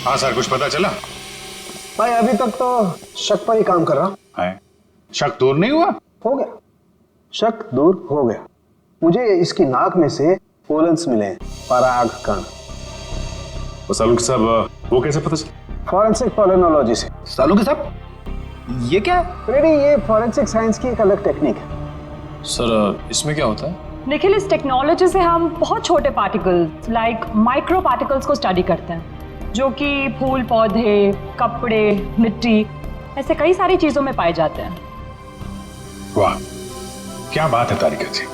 हाँ सर, कुछ पता चला? भाई अभी तक तो शक पर ही काम कर रहा है। शक दूर नहीं हुआ? हो गया, शक दूर हो गया। मुझे इसकी नाक में से पोलन्स मिले हैं, पराग कण। सालुंके साहब, वो कैसे पता चला? फॉरेंसिक पोलिनोलॉजी से। सालुंके साहब, ये क्या है? रेडी, ये फॉरेंसिक साइंस की एक अलग टेक्निक है। सर इसमें क्या होता है? निखिल, इस टेक्नोलॉजी से हम बहुत छोटे पार्टिकल्स लाइक माइक्रो पार्टिकल्स को स्टडी करते हैं, जो कि फूल, पौधे, कपड़े, मिट्टी, ऐसे कई सारी चीजों में पाए जाते हैं। वाह, क्या बात है तारिका जी,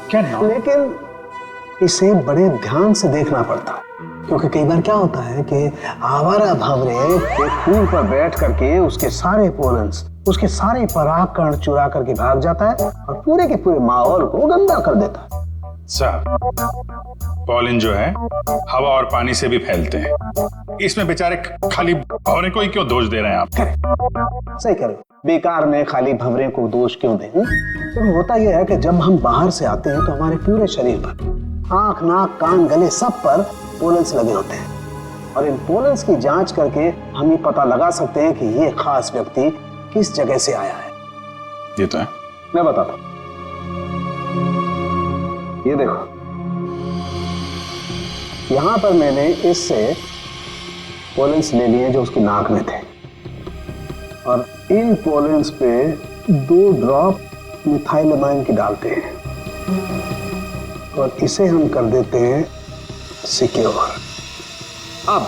क्या नाम? लेकिन इसे बड़े ध्यान से देखना पड़ता है, क्योंकि कई बार क्या होता है कि आवारा भंवरे एक फूल पर बैठ करके उसके सारे पोलन्स, उसके सारे पराग कण चुरा करके भाग जाता है और पूरे के पूरे माहौल को गंदा कर देता है। साहब, पॉलिन जो है हवा और पानी से भी फैलते हैं, इसमें बेचारे खाली भंवरे को ही क्यों दोष दे रहे हैं आप? सही कह रहे हो, बेकार में खाली भंवरे को दोष क्यों दें? तो होता यह है कि जब हम बाहर से आते हैं तो हमारे पूरे शरीर पर, आंख, नाक, कान, गले, सब पर पोलन्स लगे होते हैं, और इन पोलन्स की जांच करके हम ये पता लगा सकते हैं कि ये खास व्यक्ति किस जगह से आया है। ये तो है। मैं बताता हूं, ये देखो, यहां पर मैंने इससे पोलन्स ले लिए जो उसकी नाक में थे, और इन पोलन्स पे 2 ड्रॉप मिथाइलमाइन की डालते हैं और इसे हम कर देते हैं सिक्योर। अब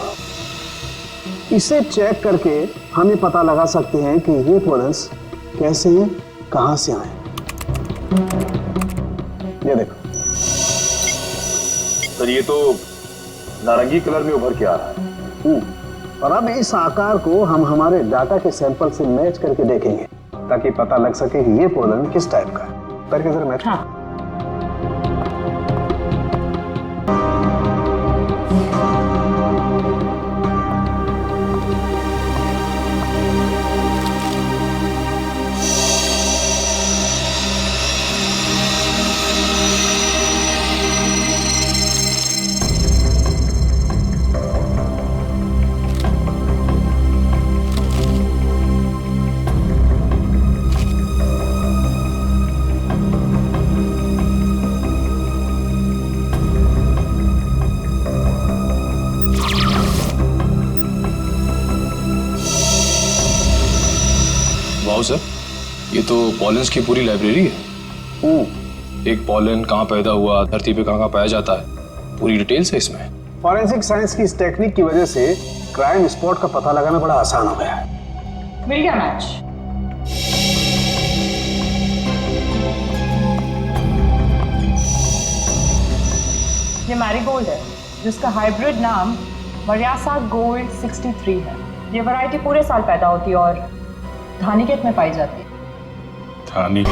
इसे चेक करके हम ये पता लगा सकते हैं कि ये पोलन्स कैसे हैं, कहां से आए। ये देखो सर, ये तो नारंगी कलर में उभर के आ रहा है। और अब इस आकार को हम हमारे डाटा के सैंपल से मैच करके देखेंगे, ताकि पता लग सके कि ये पोलन किस टाइप का है। करके जरा मैच। हाँ। सर, ये तो पॉलेंस की पूरी लाइब्रेरी है। एक पॉलन कहाँ पैदा हुआ, धरती पे कहाँ पाया जाता है, पूरी डिटेल्स है इसमें। फॉरेंसिक साइंस की इस टेक्निक की वजह से क्राइम स्पॉट का पता लगाना बड़ा आसान हो गया है। मिल गया मैच। ये मैरीगोल्ड है, जिसका हाइब्रिड नाम वरियासा गोल्ड 63 है। ये वैरायटी पूरे साल पैदा होती है और धानीखेत में पाई जाती है। धानी?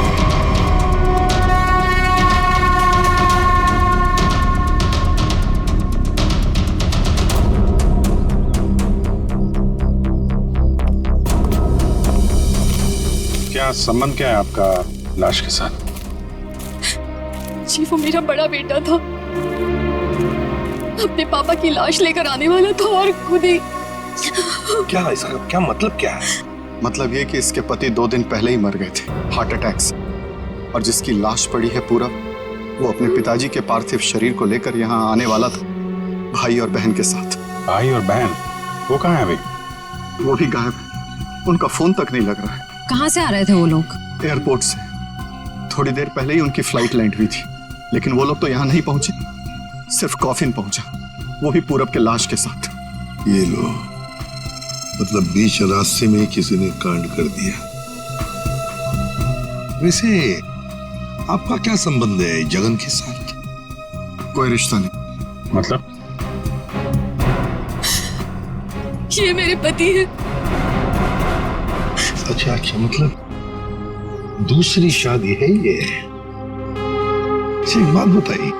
क्या संबंध क्या है आपका लाश के साथ? जी, वो मेरा बड़ा बेटा था, अपने पापा की लाश लेकर आने वाला था और खुद ही। क्या इसका क्या मतलब क्या है? मतलब ये कि इसके पति 2 दिन पहले ही मर गए थे हार्ट अटैक से, और जिसकी लाश पड़ी है पूरा, वो अपने पिताजी के पार्थिव शरीर को लेकर यहाँ आने वाला था, भाई और बहन के साथ। भाई और बहन? वो कहाँ है अभी? वो भी गायब है, उनका फोन तक नहीं लग रहा है। कहाँ से आ रहे थे वो लोग? एयरपोर्ट से। थोड़ी देर पहले ही उनकी फ्लाइट लैंड हुई थी, लेकिन वो लोग तो यहाँ नहीं पहुंचे, सिर्फ कॉफिन पहुंचा, वो भी पूरब के लाश के साथ। ये लो, मतलब बीच रास्ते में किसी ने कांड कर दिया। वैसे आपका क्या संबंध है जगन के साथ? कोई रिश्ता नहीं। मतलब? ये मेरे पति है। अच्छा अच्छा, मतलब दूसरी शादी है ये? एक बात बताइए,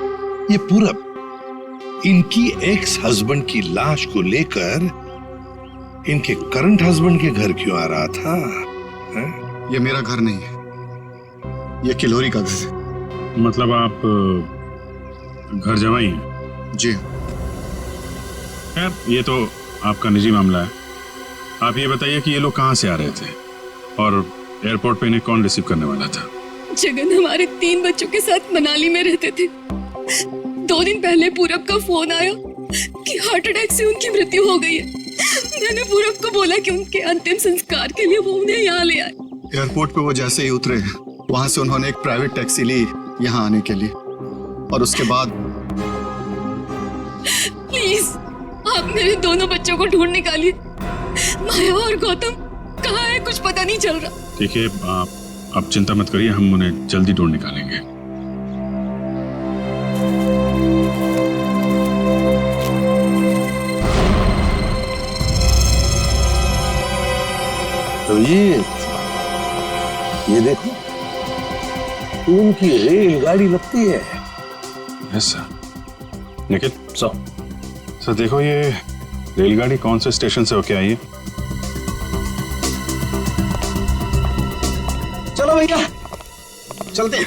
ये पूरब इनकी एक्स हस्बैंड की लाश को लेकर इनके करंट हस्बैंड के घर क्यों आ रहा था? ये मेरा घर नहीं है, ये किलोरी का घर है। मतलब आप घर जमाई हैं? जी। खैर, ये तो आपका निजी मामला है। आप ये बताइए कि ये लोग कहाँ से आ रहे थे और एयरपोर्ट पे इन्हें कौन रिसीव करने वाला था? जगन हमारे 3 बच्चों के साथ मनाली में रहते थे। 2 दिन पहले पूरब का फोन आया कि हार्ट अटैक से उनकी मृत्यु हो गई है। मैंने पूरब को बोला कि उनके अंतिम संस्कार के लिए वो उन्हें यहाँ ले आए। एयरपोर्ट पे वो जैसे ही उतरे, वहां से उन्होंने एक प्राइवेट टैक्सी ली यहाँ आने के लिए, और उसके बाद प्लीज आप मेरे दोनों बच्चों को ढूंढ निकालिए। माया और गौतम कहाँ है, कुछ पता नहीं चल रहा। ठीक है, आप चिंता मत करिए, हम उन्हें जल्दी ढूंढ निकालेंगे। तो ये देखो, उनकी रेलगाड़ी लगती है। Yes sir. निखिल सर देखो, ये रेलगाड़ी कौन से स्टेशन से होके आई है? चलो भैया चलते हैं।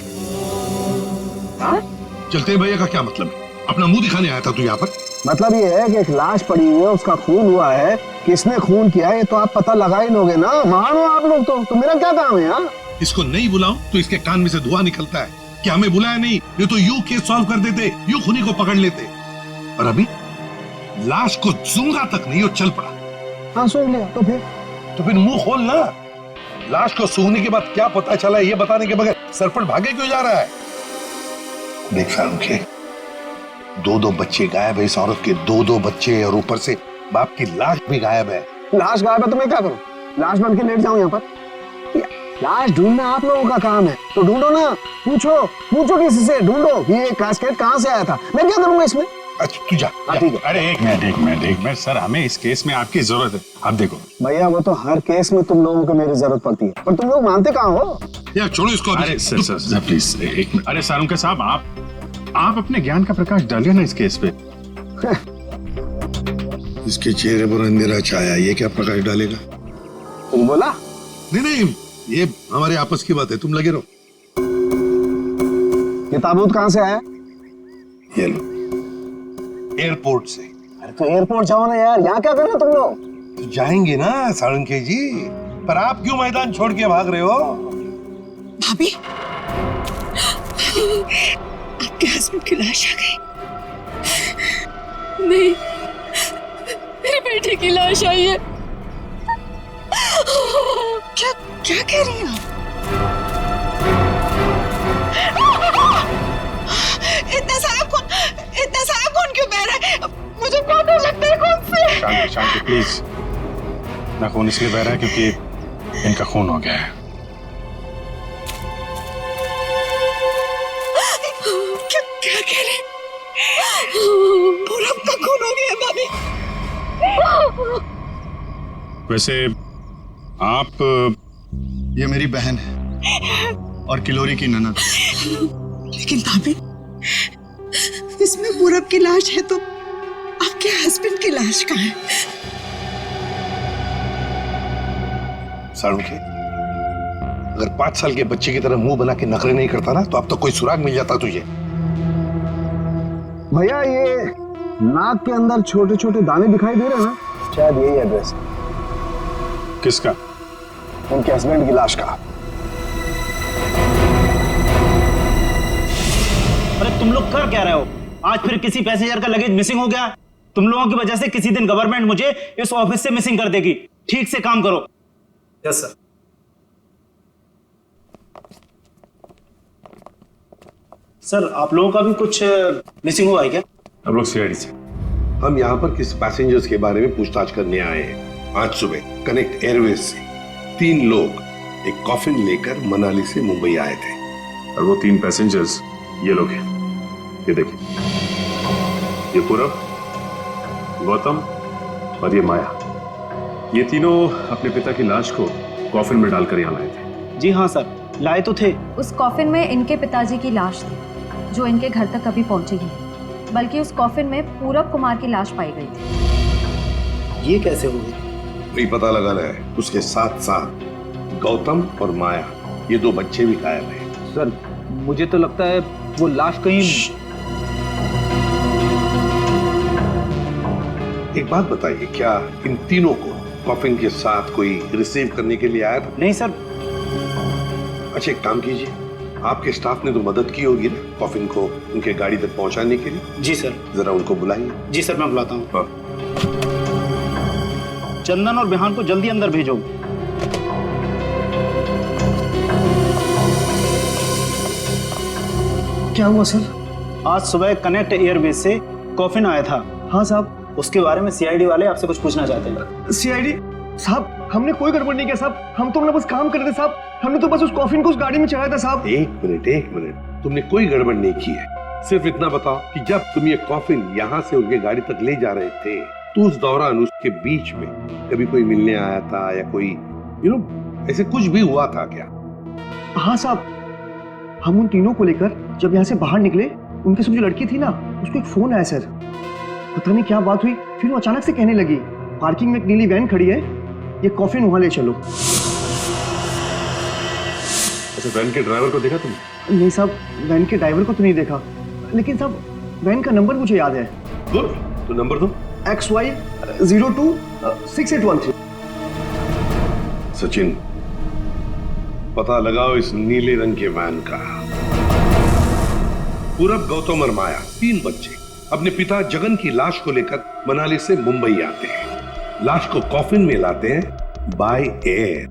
चलते हैं भैया का क्या मतलब है? अपना मुंह दिखाने आया था तू यहाँ पर? मतलब ये है कि एक लाश पड़ी हुई है, उसका खून हुआ है, किसने खून किया है ये तो आप पता लगा ही लोगे ना। महान हो आप लोग तो मेरा क्या काम है यार? इसको नहीं बुलाऊं तो इसके कान में से धुआं निकलता है कि हमें बुलाया नहीं, ये तो यूं केस सॉल्व कर देते, यूं खूनी को पकड़ लेते। और अभी लाश को सूंघा तक नहीं, वो चल पड़ा। हाँ सूंघ लिया तो फिर मुंह खोल ना। लाश को सूंघने के बाद क्या पता चला ये बताने के बगैर सरपट भागे क्यों जा रहा है? देख फारूक, 2 बच्चे गायब है इस औरत के, 2 बच्चे, और ऊपर से बाप की लाश भी गायब है। लाश गायब है तो मैं क्या करूं? लाश बन के लेट जाऊं यहाँ पर? लाश ढूंढना आप लोगों का काम है तो ढूंढो ना। पूछो किसी से, ढूंढो ये कैस्केट कहाँ से आया था। मैं क्या करूंगा इसमें? अच्छा तू जा। ठीक है। अरे एक मिनट सर, हमें इस केस में आपकी जरूरत है। आप देखो भैया, वो तो हर केस में तुम लोगों को मेरी जरूरत पड़ती है, पर तुम लोग मानते कहाँ हो? यार छोड़ो इसको। अरे सर प्लीज एक मिनट। अरे सारुंके साहब, आप अपने ज्ञान का प्रकाश डालिए ना इस केस पे। इसके चेहरे पर अंधेरा छाया, ये क्या प्रकाश डालेगा? तुम बोला? नहीं, ये हमारे आपस की बात है, तुम लगे रहो। ये ताबूत कहाँ से आया? ये लो, एयरपोर्ट से। अरे तो एयरपोर्ट जाओ ना यार, यहाँ क्या कर रहे हो तुम लोग? तो जाएंगे ना साळुंखे जी, पर आप क्यों मैदान छोड़ के भाग रहे हो? भाभी, आपके हस्बैंड की लाश आ गई। नहीं, मेरे बेटे की लाश आई है। क्या कह रही हैं आप? इतना सारा खून क्यों बह रहा है? मुझे बहुत डर लगता है खून से। शांति प्लीज। ना खून इसलिए बह रहा है क्योंकि इनका खून हो गया है। क्या कह रहे? पूरब का खून हो गया भाभी। वैसे आप, ये मेरी बहन है और किलोरी की ननद। लेकिन भाभी, इसमें पूरब की लाश है तो आपके हस्बैंड की लाश कहाँ है? साळुंखे, अगर 5 साल के बच्चे की तरह मुंह बना के नखरे नहीं करता ना, तो अब तो कोई सुराग मिल जाता तुझे। भैया, ये नाक के अंदर छोटे छोटे दाने दिखाई दे रहे हैं ना, शायद यही एड्रेस है। किसका? उनके हस्बैंड की लाश का। अरे तुम लोग कर क्या रहे हो? आज फिर किसी पैसेंजर का लगेज मिसिंग हो गया। तुम लोगों की वजह से किसी दिन गवर्नमेंट मुझे इस ऑफिस से मिसिंग कर देगी। ठीक से काम करो। Yes sir. सर, आप लोगों का भी कुछ मिसिंग हुआ है क्या? हम लोग सीआईडी से। हम यहाँ पर किसी पैसेंजर्स के बारे में पूछताछ करने आए हैं। आज सुबह कनेक्ट एयरवेज से 3 लोग एक कॉफिन लेकर मनाली से मुंबई आए थे। और वो 3 पैसेंजर्स ये लोग हैं। ये देखिए, ये पूरब, गौतम और ये माया। ये तीनों अपने पिता की लाश को कॉफिन में डालकर यहाँ लाए थे। जी हाँ सर, लाए तो थे। उस कॉफिन में इनके पिताजी की लाश थी, जो इनके घर तक कभी पहुंची ही नहीं। बल्कि उस कॉफिन में पूरब कुमार की लाश पाई गई थी। ये कैसे हो गया? वही पता लगाना है। उसके साथ साथ गौतम और माया, ये 2 बच्चे भी गायब हैं। सर, मुझे तो लगता है वो लाश कहीं। एक बात बताइए, क्या इन तीनों को कॉफिन के साथ कोई रिसीव करने के लिए आया था? नहीं सर। अच्छा एक काम कीजिए, आपके स्टाफ ने तो मदद की होगी ना कॉफिन को उनके गाड़ी तक पहुंचाने के लिए। जी सर। जरा उनको बुलाइए। जी सर, मैं बुलाता हूँ। हाँ। चंदन और बिहान को जल्दी अंदर भेजो। क्या हुआ सर? आज सुबह कनेक्ट एयरवेज से कॉफिन आया था। हाँ साहब। उसके बारे में सीआईडी वाले आपसे कुछ पूछना चाहते हैं। सीआईडी साहब, हमने कोई गड़बड़ नहीं किया साहब, हम तो अपना बस काम कर रहे थे साहब, हमने तो बस उस कॉफिन को उस गाड़ी में चढ़ाया था साहब। एक मिनट, तुमने कोई गड़बड़ नहीं की है। सिर्फ इतना बताओ कि जब तुम ये कॉफिन यहाँ से उनके गाड़ी तक ले जा रहे थे तो उस दौरान उसके बीच में कभी कोई मिलने आया था या कोई ऐसे कुछ भी हुआ था क्या? हाँ साहब, हम उन तीनों को लेकर जब यहाँ से बाहर निकले, उनके साथ जो लड़की थी ना, उसको एक फोन आया सर। पता नहीं क्या बात हुई, फिर वो अचानक से कहने लगी पार्किंग में एक नीली वैन खड़ी है, ये कॉफिन वहां ले चलो। अच्छा वैन के ड्राइवर को देखा तुमने? नहीं साहब, वैन के ड्राइवर को तो नहीं देखा, लेकिन साहब वैन का नंबर मुझे याद है। गुड, तो नंबर दो। XY 026813। सचिन, पता लगाओ इस नीले रंग के वैन का। पूरब, गौतम और माया, 3 बच्चे अपने पिता जगन की लाश को लेकर मनाली से मुंबई आते हैं। लाश को कॉफिन में लाते हैं बाय एयर।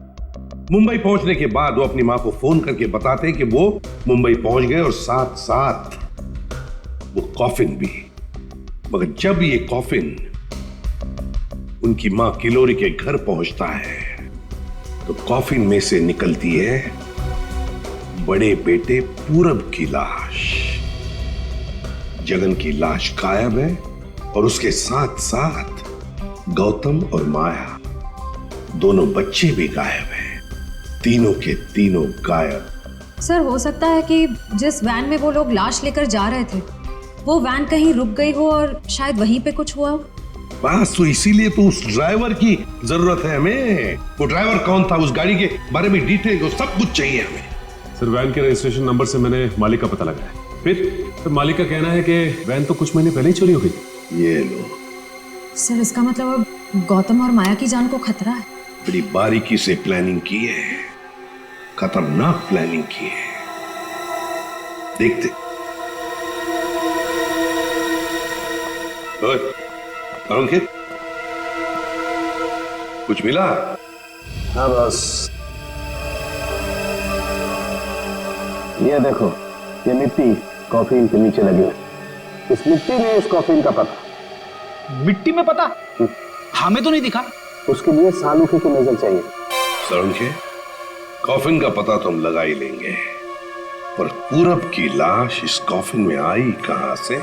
मुंबई पहुंचने के बाद वो अपनी मां को फोन करके बताते हैं कि वो मुंबई पहुंच गए और साथ साथ वो कॉफिन भी। मगर जब ये कॉफिन उनकी मां किलोरी के घर पहुंचता है तो कॉफिन में से निकलती है बड़े बेटे पूरब की लाश। जगन की लाश गायब है और उसके साथ साथ गौतम और माया, दोनों बच्चे भी गायब हैं। तीनों के तीनों गायब। सर हो सकता है कि जिस वैन में वो लोग लाश लेकर जा रहे थे वो वैन कहीं रुक गई हो और शायद वहीं पे कुछ हुआ हो। बस तो इसीलिए तो उस ड्राइवर की जरूरत है हमें। वो ड्राइवर कौन था, उस गाड़ी के बारे में डिटेल, वो सब कुछ चाहिए हमें। सर वैन के रजिस्ट्रेशन नंबर से मैंने मालिक का पता लगाया। फिर मालिक का कहना है कि वैन तो कुछ महीने पहले ही चोरी हो गई। ये लो सर, इसका मतलब अब गौतम और माया की जान को खतरा है। बड़ी बारीकी से प्लानिंग की है, खतरनाक प्लानिंग की है। देखते। अंकित, कुछ मिला? हाँ बस ये देखो, ये मिट्टी कॉफिन के नीचे लगी है। इस मिट्टी में इस कॉफिन का पता। मिट्टी में पता? हमें तो नहीं दिखा। उसके लिए सालूखे की नजर चाहिए। सरुखे, कॉफिन का पता तो हम लगा ही लेंगे, पर पूरब की लाश इस कॉफिन में आई कहां से?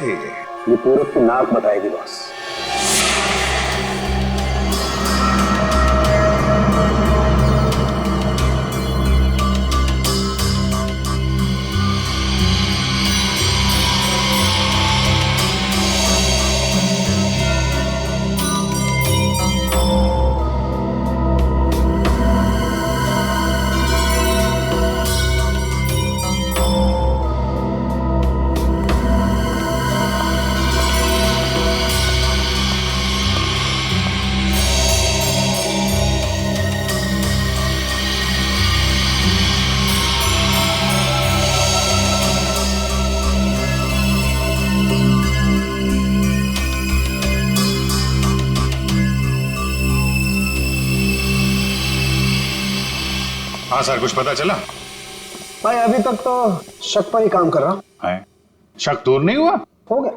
ये पूरब की नाक बताएगी बॉस। हाँ सर, कुछ पता चला? भाई अभी तक तो शक पर ही काम कर रहा है। शक दूर नहीं हुआ? हो गया,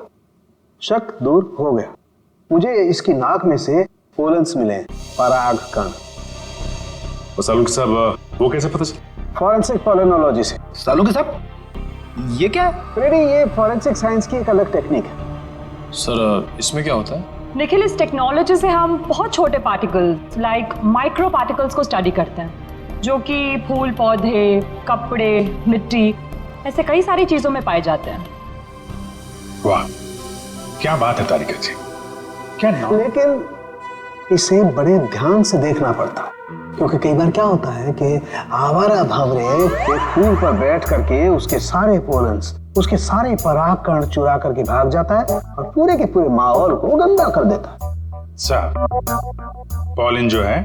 शक दूर हो गया। मुझे इसकी नाक में से पोलन्स मिले, पराग कण। सालूके साहब, वो कैसे पता चला? फॉरेंसिक पोलिनोलॉजी से। सालूके साहब, ये क्या है? रेडी, ये फॉरेंसिक साइंस की एक अलग टेक्निक है। सर इसमें क्या होता है? निखिल, इस टेक्नोलॉजी से हम बहुत छोटे पार्टिकल्स लाइक माइक्रो पार्टिकल्स को स्टडी करते हैं, जो कि फूल, पौधे, कपड़े, मिट्टी, ऐसे कई सारी चीजों में पाए जाते हैं। वाह, क्या बात है तारिका जी, क्या नाम? लेकिन इसे बड़े ध्यान से देखना पड़ता है, क्योंकि कई बार क्या होता है कि आवारा भंवरे एक फूल पर बैठ करके उसके सारे पोलन्स, उसके सारे पराग कण चुरा करके भाग जाता है और पूरे के पूरे माहौल को गंदा कर देता है। सर, पॉलिन जो है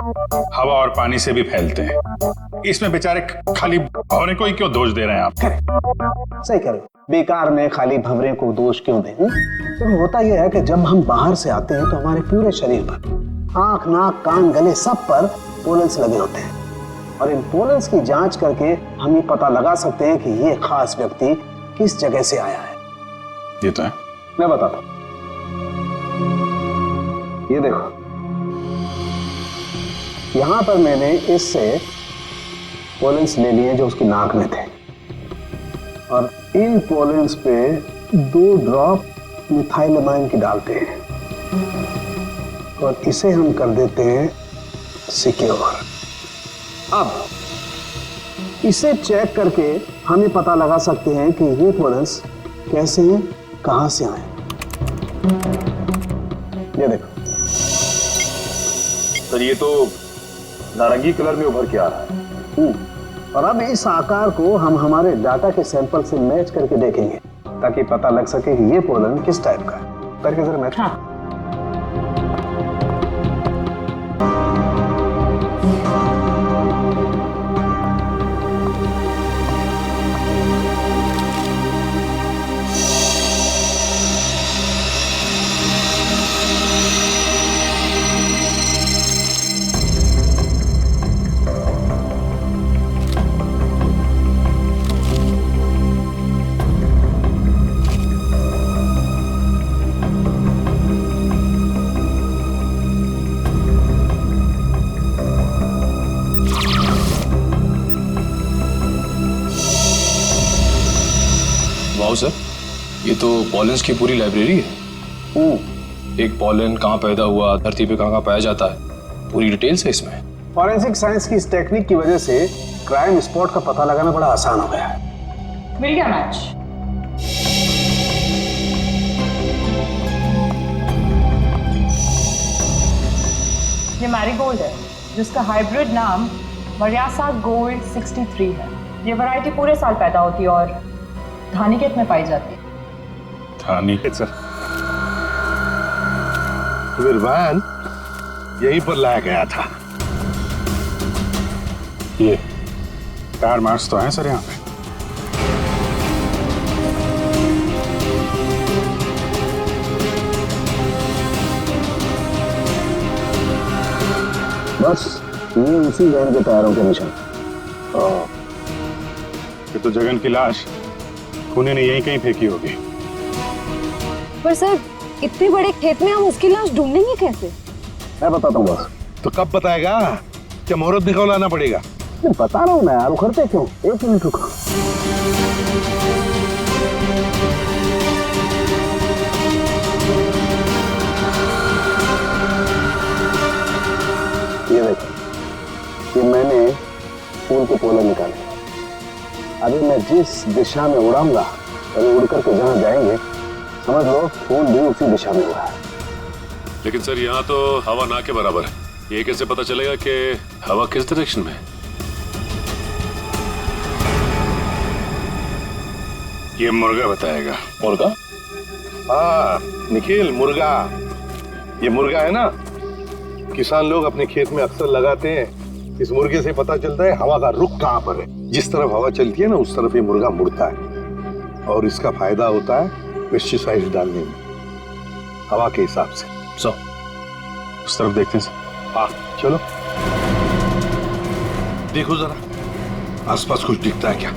हवा और पानी से भी फैलते हैं। इसमें बेचारे खाली भंवरे को ही क्यों दोष दे रहे हैं आप? सही कह रहे हो, बेकार में खाली भंवरे को दोष क्यों दें? तो होता यह है कि जब हम बाहर से आते हैं तो हमारे पूरे शरीर पर, आंख, नाक, कान, गले, सब पर पोलेंस लगे होते हैं और इन पोलेंस की जांच करके हम ये पता लगा सकते हैं कि ये खास व्यक्ति किस जगह से आया है। ये तो है। मैं बताता हूं, ये देखो, यहां पर मैंने इससे पोलेंस ले लिए जो उसकी नाक में थे और इन पोलेंस पे 2 ड्रॉप मिथाइलमाइन की डालते हैं और इसे हम कर देते हैं सिक्योर। अब इसे चेक करके हम ये पता लगा सकते हैं कि ये पोलेंस कैसे हैं, कहां से आए। ये देखो सर, ये तो नारंगी कलर में उभर के आ रहा है। और अब इस आकार को हम हमारे डाटा के सैंपल से मैच करके देखेंगे ताकि पता लग सके कि ये पोलन किस टाइप का है। करके जरा मैच। हाँ। वाओ सर, ये तो पॉलेंस की पूरी लाइब्रेरी है। एक पॉलन कहाँ पैदा हुआ, धरती पे कहाँ पाया जाता है, पूरी डिटेल्स है इसमें। फॉरेंसिक साइंस की इस टेक्निक की वजह से क्राइम स्पॉट का पता लगाना बड़ा आसान हो गया है। मिल गया मैच। ये मैरीगोल्ड है जिसका हाइब्रिड नाम मरियासा गोल्ड 63 है। ये वैरायटी पूरे साल पैदा होती है और धानीखेत में पाई जाती है। धानीखेत सर? तो फिर वैन यहीं पर लाया गया था। ये टायर मार्क्स तो हैं सर यहाँ पे। बस ये उसी वैन के टायरों के निशान। ये तो जगन की लाश खूनी ने यहीं कहीं फेंकी होगी। पर सर, इतने बड़े खेत में हम उसकी लाश ढूंढेंगे कैसे? मैं बताता हूँ बस। तो कब बताएगा? क्या मुहूर्त निकलवाना पड़ेगा? बता रहा हूँ ना यार, उखड़ते क्यों? 1 मिनट रुको। ये देखो, ये मैंने फूल के पोले निकाले। अभी मैं जिस दिशा में उड़ाऊंगा और उड़ करके जहां जाएंगे समझ लो फूल भी उसी दिशा में हुआ है। लेकिन सर, यहाँ तो हवा ना के बराबर है। ये कैसे पता चलेगा कि हवा किस डायरेक्शन में है? ये मुर्गा बताएगा। मुर्गा? हाँ निखिल, मुर्गा। ये मुर्गा है ना, किसान लोग अपने खेत में अक्सर लगाते हैं। इस मुर्गे से पता चलता है हवा का रुख कहाँ पर है। जिस तरफ हवा चलती है ना, उस तरफ ये मुर्गा मुड़ता है और इसका फायदा होता है पेस्टिसाइड डालने में, हवा के हिसाब से। सो उस तरफ देखते हैं सर। हाँ चलो, देखो जरा आसपास कुछ दिखता है क्या?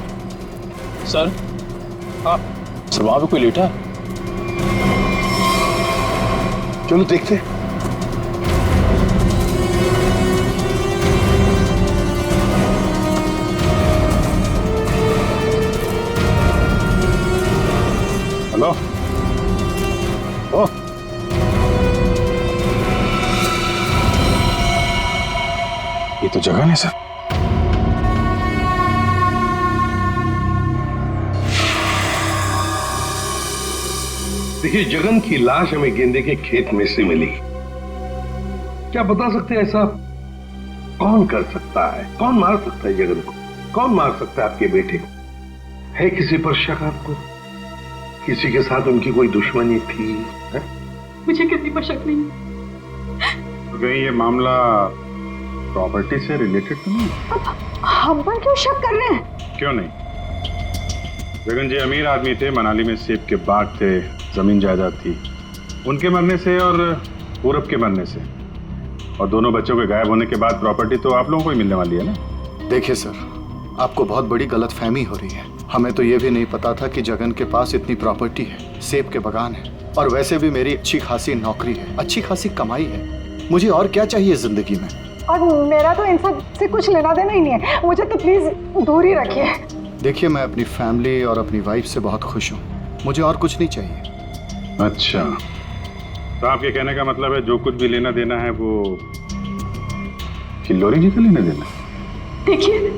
सर, हाँ सर, वहां पे कोई लेटा है। चलो देखते हैं। हेलो, ओ ये तो जगह नहीं सर। देखिए, जगन की लाश हमें गेंदे के खेत में से मिली। क्या बता सकते हैं ऐसा कौन कर सकता है? कौन मार सकता है जगन को? कौन मार सकता है आपके बेटे को? है किसी पर शक आपको? किसी के साथ उनकी कोई दुश्मनी थी है? मुझे किसी पर शक नहीं। कहीं ये मामला प्रॉपर्टी से रिलेटेड तो नहीं? हम पर क्यों शक कर रहे हैं? क्यों नहीं? गगन जी अमीर आदमी थे, मनाली में सेब के बाग थे, जमीन जायदाद थी। उनके मरने से और पूरब के मरने से और दोनों बच्चों के गायब होने के बाद प्रॉपर्टी तो आप लोगों को ही मिलने वाली है ना? देखिए सर, आपको बहुत बड़ी गलतफहमी हो रही है। हमें तो ये भी नहीं पता था कि जगन के पास इतनी प्रॉपर्टी है, सेब के बागान है, और वैसे भी मेरी अच्छी खासी नौकरी है, अच्छी खासी कमाई है। मुझे और क्या चाहिए जिंदगी में? और मेरा तो इन सब से कुछ लेना देना ही नहीं है, मुझे तो प्लीज दूर ही रखिए। देखिए, मैं अपनी फैमिली और अपनी वाइफ से बहुत खुश हूँ, मुझे और कुछ नहीं चाहिए। अच्छा, तो आपके कहने का मतलब है जो कुछ भी लेना देना है वो किल्लोरी जी का लेना देना? देखिए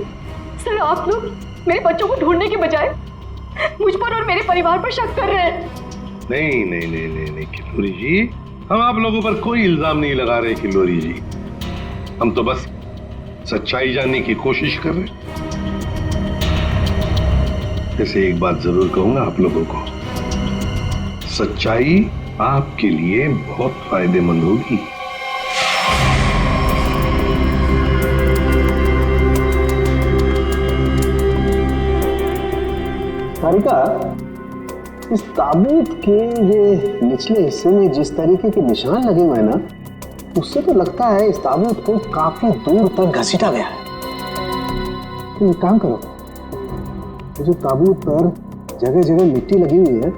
सर, आप लोग मेरे बच्चों को ढूंढने के बजाय मुझ पर और मेरे परिवार पर शक कर रहे हैं। नहीं नहीं नहीं नहीं नहीं किल्लोरी जी, हम आप लोगों पर कोई इल्जाम नहीं लगा रहे किल्लोरी जी। हम तो बस सच्चाई जानने की कोशिश कर रहे हैं। जैसे एक बात जरूर कहूंगा आप लोगों को, सच्चाई आपके लिए बहुत फायदेमंद होगी। सारिका, इस ताबूत के ये निचले हिस्से में जिस तरीके के निशान लगे हुए हैं ना, उससे तो लगता है इस ताबूत को काफी दूर तक घसीटा गया है। तुम एक काम करो, जो ताबूत पर जगह जगह मिट्टी लगी हुई है,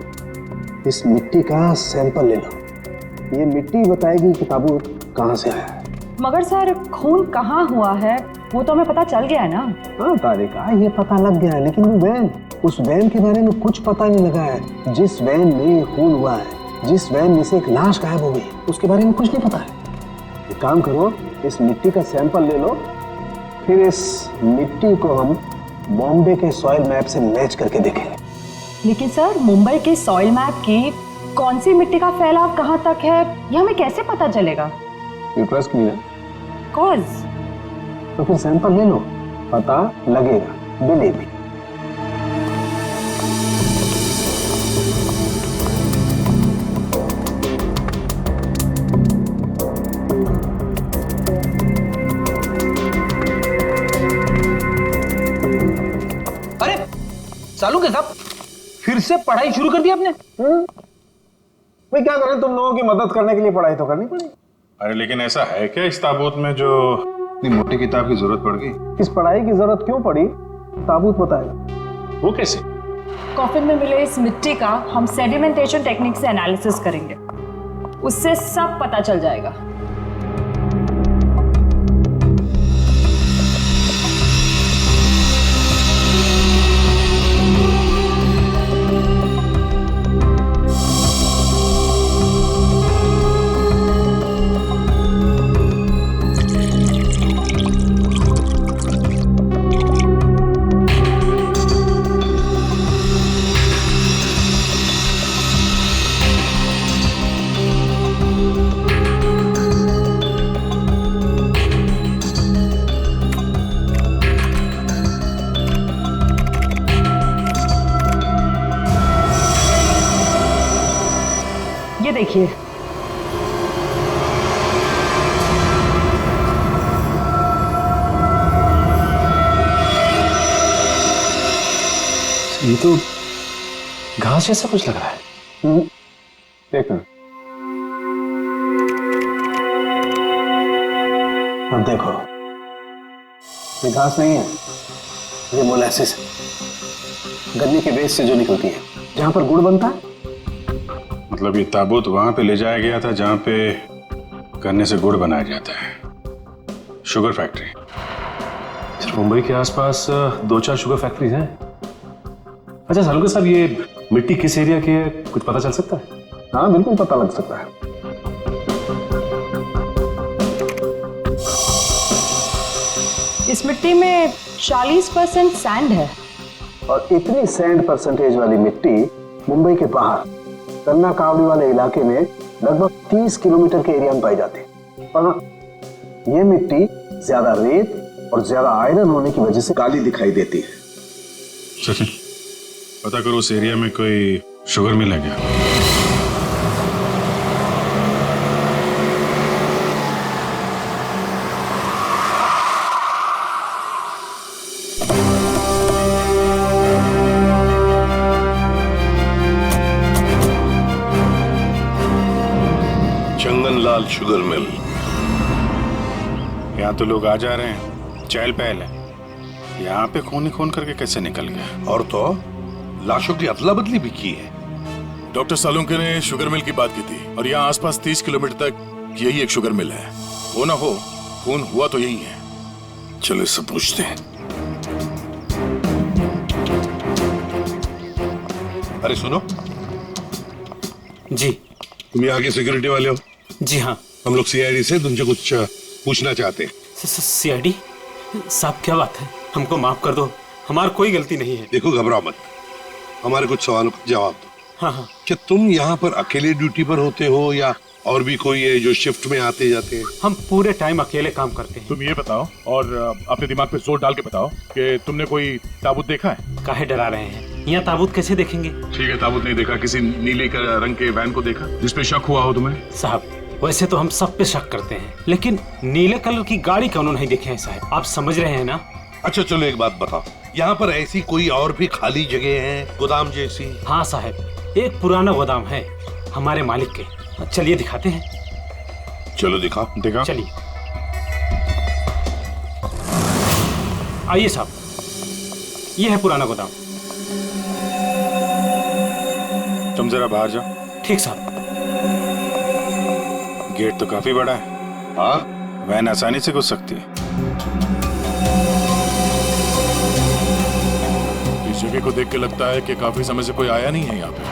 इस मिट्टी का सैंपल ले लो। ये मिट्टी बताएगी कि ताबूत कहाँ से आया है। मगर सर, खून कहाँ हुआ है वो तो हमें पता चल गया है ना? हाँ तारिका, ये पता लग गया है, लेकिन वो वैन, उस वैन के बारे में कुछ पता नहीं लगा है। जिस वैन में खून हुआ है, जिस वैन में से एक लाश गायब हो गई, उसके बारे में कुछ नहीं पता है। एक काम करो, इस मिट्टी का सैंपल ले लो, फिर इस मिट्टी को हम बॉम्बे के सॉइल मैप से मैच करके देखेंगे। लेकिन सर, मुंबई के सॉइल मैप की कौन सी मिट्टी का फैलाव कहाँ तक है, ये हमें कैसे पता चलेगा? यू ट्रस्ट मी ना? कोर्स। तो फिर सैंपल ले लो, पता लगेगा, बिलीव मी। अरे सालू के साहब, फिर से पढ़ाई शुरू कर दी आपने? भाई क्या करें, तुम लोगों की मदद करने के लिए पढ़ाई तो करनी पड़ेगी। अरे लेकिन ऐसा है क्या इस ताबूत में जो इतनी मोटी किताब की जरूरत पड़ गई? इस पढ़ाई की जरूरत क्यों पड़ी, ताबूत बताएगा। वो कैसे? कॉफिन में मिले इस मिट्टी का हम सेडिमेंटेशन टेक्निक से एनालिसिस करेंगे, उससे सब पता चल जाएगा। ये देखिए, ये तो घास जैसा कुछ लग रहा है। देखो, अब देखो, ये घास नहीं है, ये मोलासिस है, गन्ने के बेस से जो निकलती है, जहां पर गुड़ बनता है। मतलब ये ताबूत वहां पे ले जाया गया था जहां पे गन्ने से गुड़ बनाया जाता है, शुगर फैक्ट्री। मुंबई के आसपास 2-4 शुगर फैक्ट्रीज हैं। अच्छा सालुका साहब, ये मिट्टी किस एरिया की है, कुछ पता चल सकता है? हाँ बिल्कुल पता लग सकता है। इस मिट्टी में 40% सैंड है। और इतनी सैंड परसेंटेज वाली मिट्टी मुंबई के बाहर कन्ना कावड़ी वाले इलाके में लगभग 30 किलोमीटर के एरिया में पाई जाती है। और ये मिट्टी ज्यादा रेत और ज्यादा आयरन होने की वजह से काली दिखाई देती है। सचिन, पता करो उस एरिया में कोई शुगर मिल है क्या? चंगनलाल शुगर मिल। यहाँ तो लोग आ जा रहे हैं, चहल पहल है। यहाँ पे खून ही खून करके कैसे निकल गया? और तो लाशों की अदला बदली भी की है। डॉक्टर सालुंके ने शुगर मिल की बात की थी और यहाँ आसपास 30 किलोमीटर तक यही एक शुगर मिल है। हो ना हो, खून हुआ तो यही है। चलो इससे पूछते हैं। अरे सुनो जी। तुम यहाँ के सिक्योरिटी वाले हो? जी हाँ। हम लोग सीआईडी से तुमसे कुछ पूछना चाहते हैं। सीआईडी साहब, क्या बात है? हमको माफ कर दो, हमारी कोई गलती नहीं है। देखो घबराओ मत, हमारे कुछ सवालों का जवाब दो। हाँ हाँ। क्या तुम यहाँ पर अकेले ड्यूटी पर होते हो या और भी कोई है जो शिफ्ट में आते जाते हैं? हम पूरे टाइम अकेले काम करते हैं। तुम ये बताओ और अपने दिमाग पे जोर डाल के बताओ कि तुमने कोई ताबूत देखा है? काहे डरा रहे हैं? यहाँ ताबूत कैसे देखेंगे? ठीक है, ताबूत नहीं देखा। किसी नीले रंग के वैन को देखा जिसपे शक हुआ हो तुम्हें? साहब, वैसे तो हम सब पे शक करते हैं, लेकिन नीले कलर की गाड़ी क्यों नहीं देखे हैं साहब? आप समझ रहे हैं ना? अच्छा चलो एक बात बताओ, यहाँ पर ऐसी कोई और भी खाली जगह है गोदाम जैसी? हाँ साहब, एक पुराना गोदाम है हमारे मालिक के। चलिए दिखाते हैं। चलो दिखाओ। दिखाओ। चलिए आइए साहब, ये है पुराना गोदाम। तुम जरा बाहर जाओ। ठीक साहब। गेट तो काफी बड़ा है। हाँ, वैन आसानी से घुस सकती है। इस जगह को देख के लगता है कि काफी समय से कोई आया नहीं है यहाँ पे।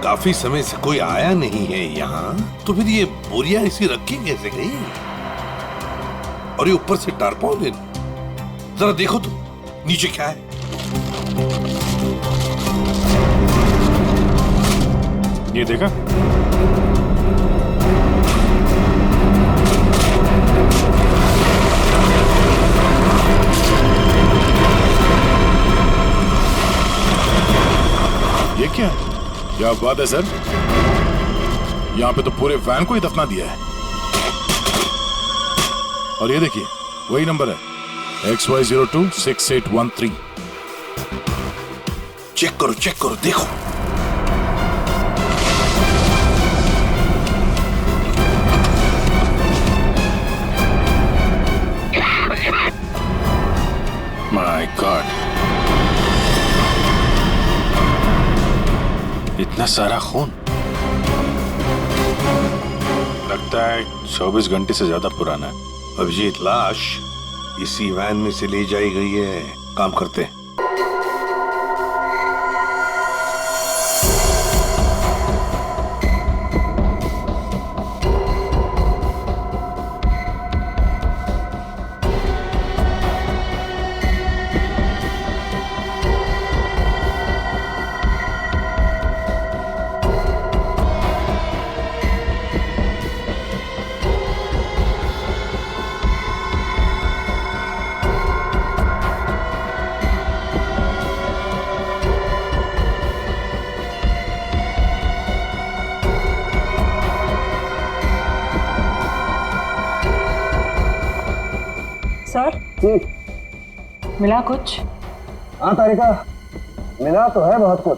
काफी समय से कोई आया नहीं है यहाँ, तो फिर ये बोरिया इसी रखी कैसे गई? और ये ऊपर से टारपॉलिन, जरा देखो तो नीचे क्या है। ये देखा? ये क्या है? क्या बात है सर, यहाँ पे तो पूरे वैन को ही दफना दिया है। और ये देखिए, वही नंबर है XY026813। चेक करो देखो। माय गॉड, इतना सारा खून। लगता है 24 घंटे से ज्यादा पुराना है। अभिजीत, लाश इसी वैन में से ले जाई गई है। काम करते हैं। सर, मिला कुछ? हाँ तारिका, मिला तो है बहुत कुछ,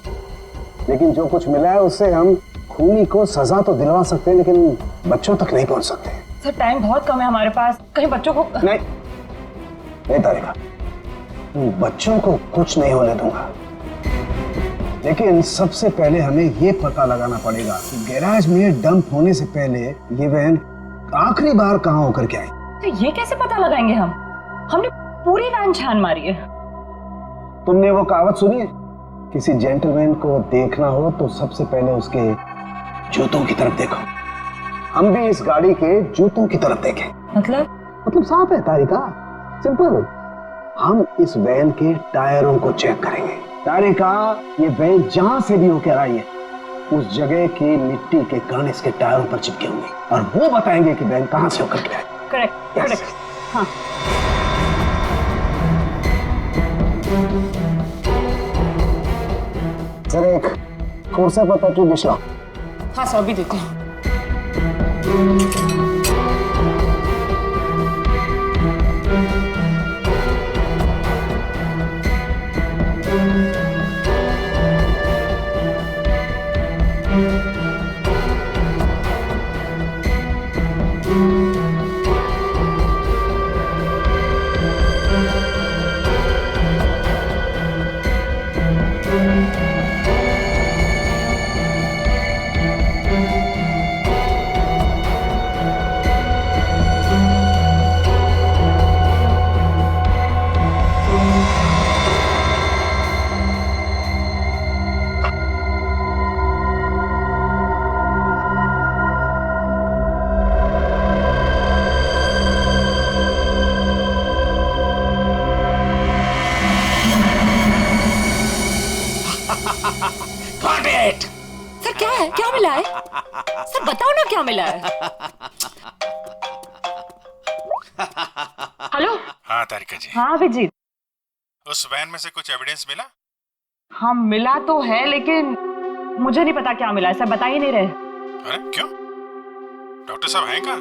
लेकिन जो कुछ मिला है उससे हम खूनी को सजा तो दिलवा सकते हैं, लेकिन बच्चों तक नहीं पहुंच सकते। सर, टाइम बहुत कम है हमारे पास, कहीं बच्चों को नहीं तारिका, बच्चों को कुछ नहीं होने दूंगा, लेकिन सबसे पहले हमें ये पता लगाना पड़ेगा कि गैराज में डंप होने से पहले ये वैन आखिरी बार कहाँ होकर के आई। तो ये कैसे पता लगाएंगे हम? हमने पूरी वैन छान मारी है। तुमने वो कहावत सुनी है, किसी जेंटलमैन को देखना हो तो सबसे पहले उसके जूतों की तरफ देखो। हम भी इस गाड़ी के जूतों की तरफ देखें। मतलब साफ है तारिका, सिंपल। हम इस वैन के टायरों को चेक करेंगे। तारिका, ये वैन जहां से भी होकर आई है उस जगह की मिट्टी के कण इसके टायरों पर चिपके होंगे और वो बताएंगे कि वैन कहां से होकर के आई। करेक्ट। हाँ। सर, एक कोर्सा पता की डिश लाओ। हाँ सर, अभी देखो। क्या मिला है? सर बताओ ना क्या मिला है। हेलो। हाँ तारिका जी, हाँ अभिजीत। उस वैन में से कुछ एविडेंस मिला? हाँ मिला तो है, लेकिन मुझे नहीं पता क्या मिला है, सर बता ही नहीं रहे। अरे क्यों? डॉक्टर साहब हैं कहाँ?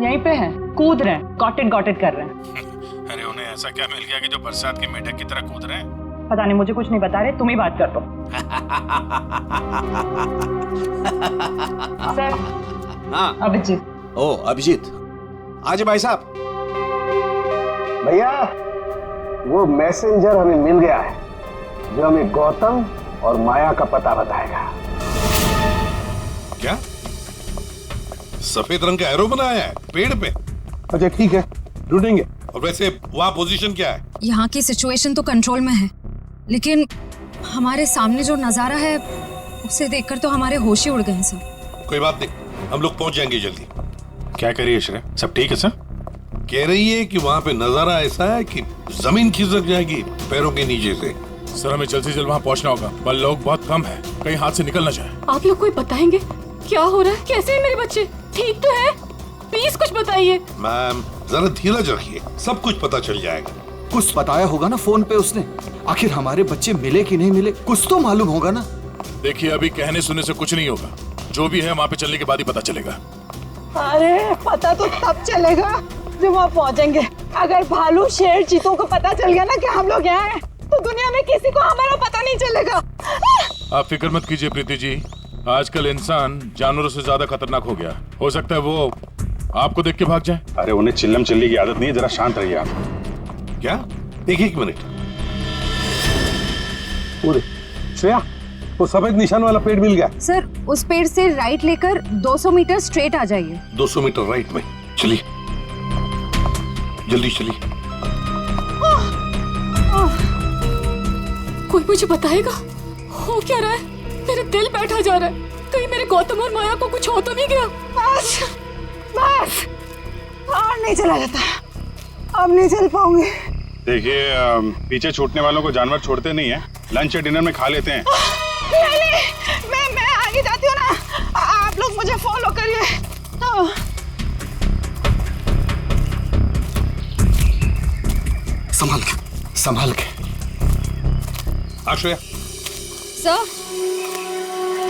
यहीं पे हैं, कूद रहे हैं, गॉटेड कर रहे हैं। अरे उन्हें ऐसा क्या मिल गया कि जो बरसात के मेढक की तरह कूद रहे हैं? पता नहीं, मुझे कुछ नहीं बता रहे, तुम ही बात कर दो। सर। हाँ अभिजीत। ओ अभिजीत, आज भाई साहब। भैया वो मैसेंजर हमें मिल गया है जो हमें गौतम और माया का पता बताएगा। क्या सफेद रंग का एरो बनाया है पेड़ पे? अच्छा ठीक है, ढूंढेंगे। और वैसे वहां पोजीशन क्या है? यहाँ की सिचुएशन तो कंट्रोल में है, लेकिन हमारे सामने जो नजारा है उसे देखकर तो हमारे होश ही उड़ गए हैं सर। कोई बात नहीं, हम लोग पहुंच जाएंगे जल्दी। क्या करिए श्रेय, सब ठीक है सर? कह रही है कि वहां पे नजारा ऐसा है कि जमीन खिसक जाएगी पैरों के नीचे से। सर हमें जल्द से जल्द वहाँ पहुँचना होगा, पर लोग बहुत कम है, कहीं हाथ से निकल ना जाए। आप लोग कोई बताएंगे क्या हो रहा है? कैसे है मेरे बच्चे? ठीक तो है? प्लीज कुछ बताइए। मैम जरा धीरज रखिए, सब कुछ पता चल जाएगा। कुछ बताया होगा ना फोन पे उसने। आखिर हमारे बच्चे मिले कि नहीं मिले, कुछ तो मालूम होगा ना। देखिए अभी कहने सुनने से कुछ नहीं होगा, जो भी है वहाँ पे चलने के बाद ही पता चलेगा। अरे पता तो तब चलेगा जब वहाँ पहुँचेंगे। अगर भालू शेर चीतों को पता चल गया ना कि हम लोग यहाँ हैं, तो दुनिया में किसी को हमारा पता नहीं चलेगा। आप फिक्र मत कीजिए प्रीति जी, आजकल इंसान जानवरों से ज्यादा खतरनाक हो गया। हो सकता है वो आपको देख के भाग जाए। अरे उन्हें चिल्लम चिल्ली की आदत नहीं है, जरा शांत रहिए आप। क्या? एक मिनट। श्रेया, वो सफेद निशान वाला पेड़ मिल गया। सर उस पेड़ से राइट लेकर 200 मीटर स्ट्रेट आ जाइए। 200 मीटर राइट में। चलिए जल्दी चलिए। कोई मुझे बताएगा हो क्या रहा है? मेरा दिल बैठा जा रहा है, कहीं मेरे गौतम और माया को कुछ हो तो नहीं गया? बस बस और नहीं चला जाता, अब नहीं चल पाऊंगी। देखिए पीछे छूटने वालों को जानवर छोड़ते नहीं है, लंच या डिनर में खा लेते हैं। नहीं, मैं आगे जाती हूँ ना, आप लोग मुझे फॉलो करिए। संभाल के। आश्रया। सर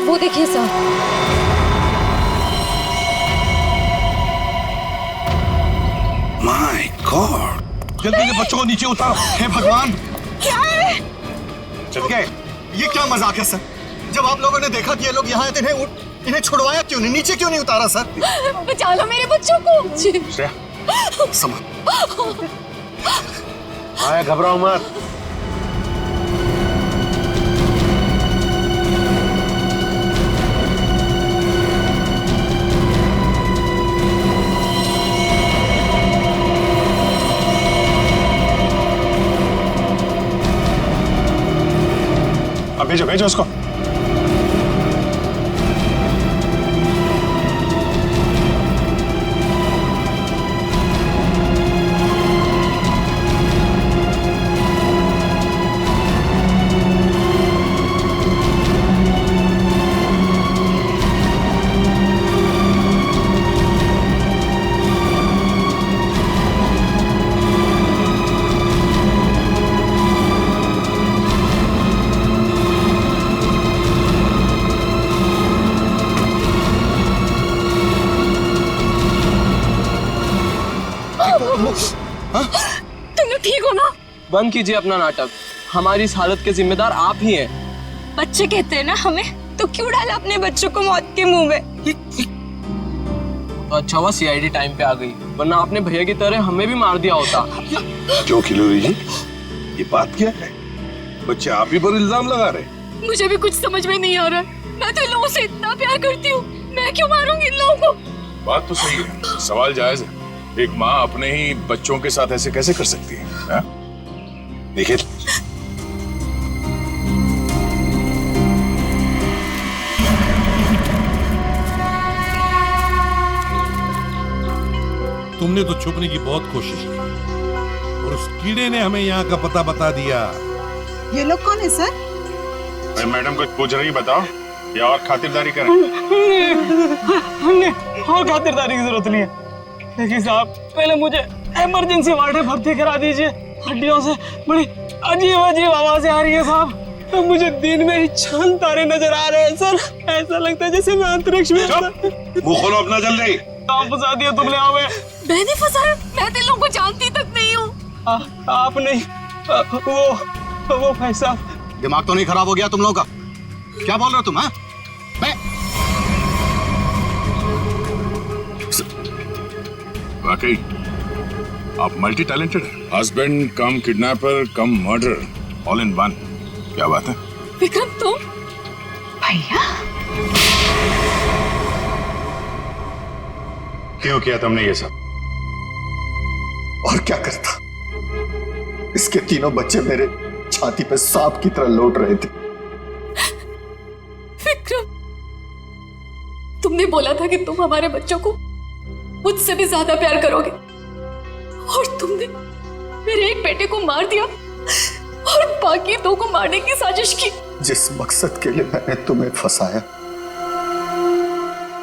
वो देखिए सर। माय गॉड, जल्दी से बच्चों को नीचे उतारो। हे भगवान, क्या है? चल गए। ये क्या मजाक है सर? जब आप लोगों ने देखा कि ये लोग यहाँ आए थे, इन्हें छुड़वाया क्यों नहीं, नीचे क्यों नहीं उतारा सर? बचा लो मेरे बच्चों को। श्रेया संभाल। माया घबराओ मत। अब भेजो उसको। तुम लोग ठीक हो ना? बंद कीजिए अपना नाटक, हमारी इस हालत के जिम्मेदार आप ही हैं। बच्चे कहते हैं ना हमें, तो क्यों डाला अपने बच्चों को मौत के मुंह में? तो अच्छा हुआ सीआईडी टाइम पे आ गई, वरना आपने भैया की तरह हमें भी मार दिया होता। जो खिलोरी जी, ये बात क्या है? बच्चे आप ही पर इल्जाम लगा रहे? मुझे भी कुछ समझ में नहीं आ रहा है। मैं तो इन लोगों से इतना प्यार करती हूँ, मैं क्यों मारूंगी इन लोगों को? बात तो सही है, सवाल जायज है। एक माँ अपने ही बच्चों के साथ ऐसे कैसे कर सकती है? देखिए, तुमने तो छुपने की बहुत कोशिश की और उस कीड़े ने हमें यहाँ का पता बता दिया। ये लोग कौन है सर? मैडम कुछ पूछ रही, बताओ। या और खातिरदारी करें? हमने और खातिरदारी की जरूरत नहीं है, लेकिन साहब पहले मुझे इमरजेंसी वार्ड में भर्ती करा दीजिए। हड्डियों से बड़ी अजीब अजीब आवाजें आ रही है साहब। तो मुझे दिन में ही चांद तारे नजर आ रहे हैं सर। ऐसा लगता है जैसे मैं अंतरिक्ष में। मुंह खोलो अपना जल्दी। फंसा दिया तुमने हमें। मैंने फंसाया? मैं तो लोगों को जानती तक नहीं हूँ। आप नहीं, वो भाई साहब। दिमाग तो नहीं खराब हो गया तुम लोगों का? क्या बोल रहे हो तुम? हाँ, वाकई आप मल्टी टैलेंटेड हैं। Husband come kidnapper come murder, all in one. क्या बात है विक्रम? तुम? भैया क्यों किया तुमने ये सब? और क्या करता? इसके तीनों बच्चे मेरे छाती पे सांप की तरह लौट रहे थे। विक्रम, तुमने बोला था कि तुम हमारे बच्चों को मुझसे भी ज्यादा प्यार करोगे, और तुमने मेरे एक बेटे को मार दिया और बाकी दो को मारने की साजिश की। जिस मकसद के लिए मैंने तुम्हें फंसाया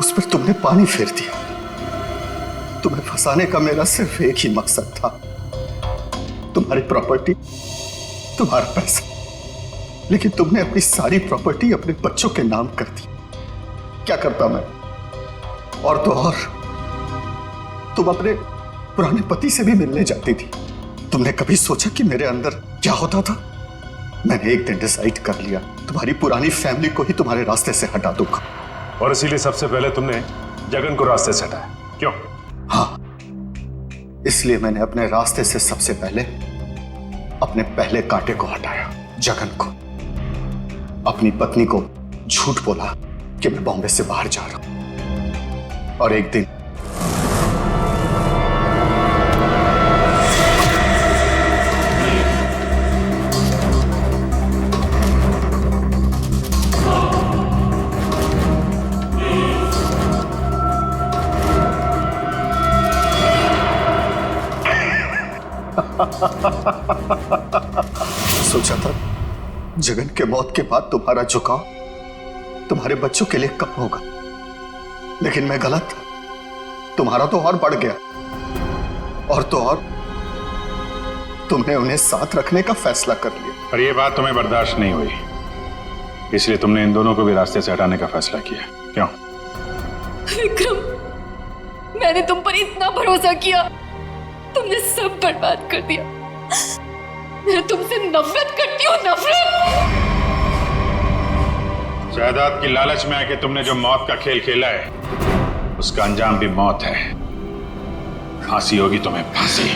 उस पर तुमने पानी फेर दिया। तुम्हें फंसाने का मेरा सिर्फ एक ही मकसद था, तुम्हारी प्रॉपर्टी, तुम्हारा पैसा। लेकिन तुमने अपनी सारी प्रॉपर्टी अपने बच्चों के नाम कर दी। क्या करता मैं? और तो और तुम अपने पुराने पति से भी मिलने जाती थी। तुमने कभी सोचा कि मेरे अंदर क्या होता था? मैंने एक दिन डिसाइड कर लिया, तुम्हारी पुरानी फैमिली को ही तुम्हारे रास्ते से हटा दूंगा। और इसीलिए सबसे पहले तुमने जगन को रास्ते से हटाया, क्यों? हाँ, इसलिए मैंने अपने रास्ते से सबसे पहले अपने पहले कांटे को हटाया, जगन को। अपनी पत्नी को झूठ बोला कि मैं बॉम्बे से बाहर जा रहा हूं, और एक दिन सोचा था जगन के मौत के बाद तुम्हारा झुकाव तुम्हारे बच्चों के लिए कम होगा, लेकिन मैं गलत था। तुम्हारा तो और बढ़ गया, और तो और तुमने उन्हें साथ रखने का फैसला कर लिया। पर यह बात तुम्हें बर्दाश्त नहीं हुई, इसलिए तुमने इन दोनों को भी रास्ते से हटाने का फैसला किया, क्यों? विक्रम, मैंने तुम पर इतना भरोसा किया, तुमने सब बर्बाद कर दिया। मैं तुमसे नफरत करती हूँ, नफरत। जायदाद की लालच में आके तुमने जो मौत का खेल खेला है, उसका अंजाम भी मौत है। फांसी होगी तुम्हें, फांसी।